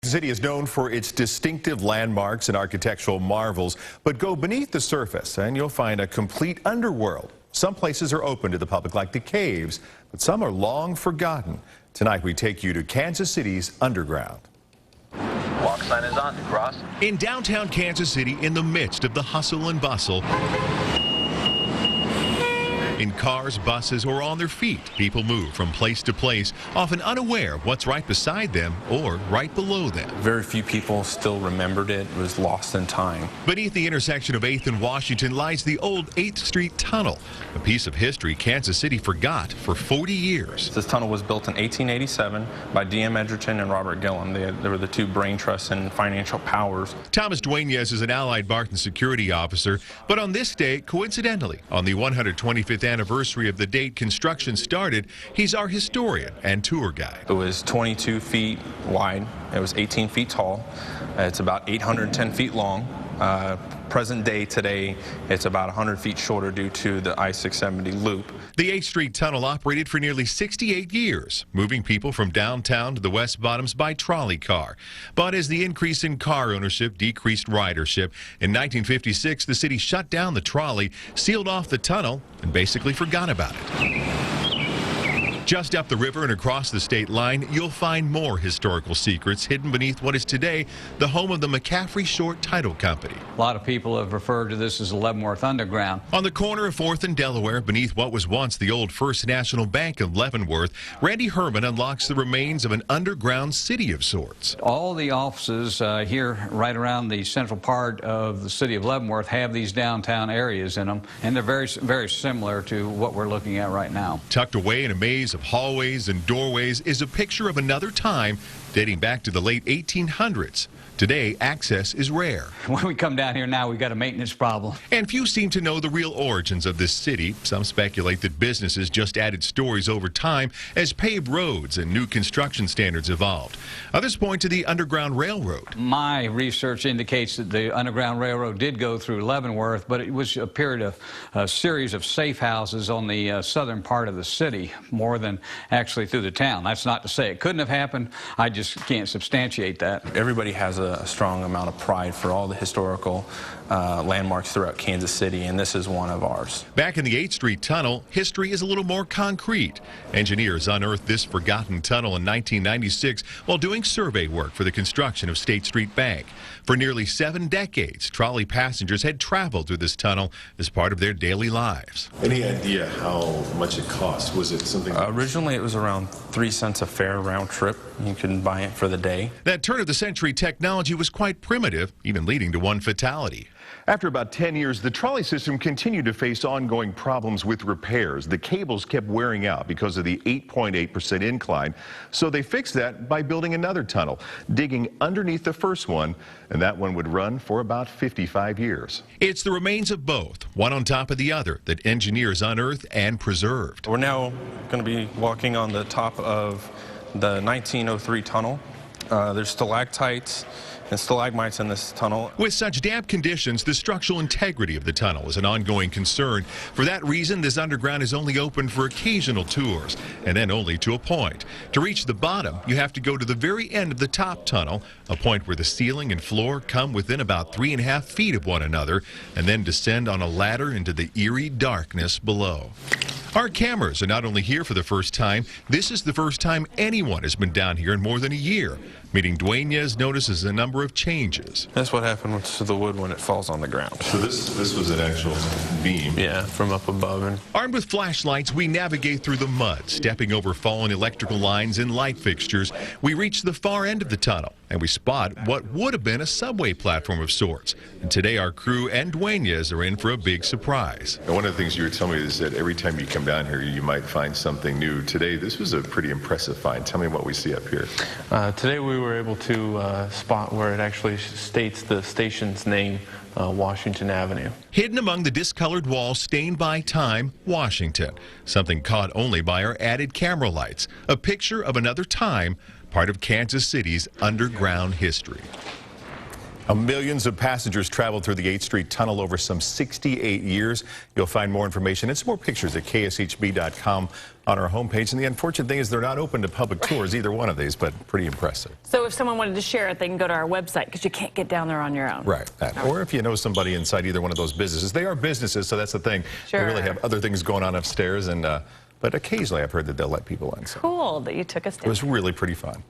The city is known for its distinctive landmarks and architectural marvels, but go beneath the surface and you'll find a complete underworld. Some places are open to the public, like the caves, but some are long forgotten. Tonight we take you to Kansas City's underground. Walk sign is on, cross. In downtown Kansas City, in the midst of the hustle and bustle, in cars, buses, or on their feet, people move from place to place, often unaware of what's right beside them or right below them. Very few people still remembered it. It was lost in time. Beneath the intersection of 8th and Washington lies the old 8th Street Tunnel, a piece of history Kansas City forgot for 40 years. This tunnel was built in 1887 by D.M. Edgerton and Robert Gillum. They were the two brain trusts and financial powers. Thomas Dueñas is an Allied Barton security officer, but on this day, coincidentally, on the 125th anniversary of the date construction started, he's our historian and tour guide. It was 22 feet wide. It was 18 feet tall. It's about 810 feet long. Present day today, it's about 100 feet shorter due to the I-670 loop. The 8th Street Tunnel operated for nearly 68 years, moving people from downtown to the West Bottoms by trolley car. But as the increase in car ownership decreased ridership, in 1956 the city shut down the trolley, sealed off the tunnel, and basically forgot about it. Just up the river and across the state line, you'll find more historical secrets hidden beneath what is today the home of the McCaffrey Short Title Company. A lot of people have referred to this as the Leavenworth Underground. On the corner of 4th and Delaware, beneath what was once the old First National Bank of Leavenworth, Randy Herman unlocks the remains of an underground city of sorts. All the offices here right around the central part of the city of Leavenworth have these downtown areas in them, and they're very similar to what we're looking at right now. Tucked away in a maze of hallways and doorways is a picture of another time dating back to the late 1800s. Today, access is rare. When we come down here now, we've got a maintenance problem. And few seem to know the real origins of this city. Some speculate that businesses just added stories over time as paved roads and new construction standards evolved. Others point to the Underground Railroad. My research indicates that the Underground Railroad did go through Leavenworth, but it was a period of a series of safe houses on the southern part of the city, more than actually through the town. That's not to say it couldn't have happened. I just can't substantiate that. Everybody has a strong amount of pride for all the historical landmarks throughout Kansas City, and this is one of ours. Back in the 8th Street Tunnel, history is a little more concrete. Engineers unearthed this forgotten tunnel in 1996 while doing survey work for the construction of State Street Bank. For nearly 7 decades, trolley passengers had traveled through this tunnel as part of their daily lives. Any idea how much it cost? Was it something? Originally, it was around 3 cents a fare round trip. You can buy it for the day. That turn-of-the-century technology was quite primitive, even leading to one fatality. After about 10 years, the trolley system continued to face ongoing problems with repairs. The cables kept wearing out because of the 8.8% incline, so they fixed that by building another tunnel, digging underneath the first one, and that one would run for about 55 years. It's the remains of both, one on top of the other, that engineers unearthed and preserved. We're now going to be walking on the top of the 1903 tunnel. There's stalactites and stalagmites in this tunnel. With such damp conditions, the structural integrity of the tunnel is an ongoing concern. For that reason, this underground is only open for occasional tours, and then only to a point. To reach the bottom, you have to go to the very end of the top tunnel, a point where the ceiling and floor come within about 3.5 feet of one another, and then descend on a ladder into the eerie darkness below. Our cameras are not only here for the first time, this is the first time anyone has been down here in more than a year. Meeting Dueñas notices a number of changes. That's what happens to the wood when it falls on the ground. So this was an actual beam? Yeah, from up above. And armed with flashlights, we navigate through the mud, stepping over fallen electrical lines and light fixtures. We reach the far end of the tunnel, and we spot what would have been a subway platform of sorts. And today our crew and Dueñas are in for a big surprise. And one of the things you were telling me is that every time you come down here, you might find something new. Today, this was a pretty impressive find. Tell me what we see up here. Today we were able to spot where it actually states the station's name, Washington Avenue. Hidden among the discolored walls stained by time, Washington. Something caught only by our added camera lights. A picture of another time, part of Kansas City's underground history. Millions of passengers traveled through the 8th Street Tunnel over some 68 years. You'll find more information and some more pictures at kshb.com on our homepage. And the unfortunate thing is they're not open to public tours, either one of these, but pretty impressive. So if someone wanted to share it, they can go to our website because you can't get down there on your own. Right. Or if you know somebody inside either one of those businesses. They are businesses, so that's the thing. Sure. They really have other things going on upstairs, and but occasionally I've heard that they'll let people in. So Cool that you took us down. it was really pretty fun.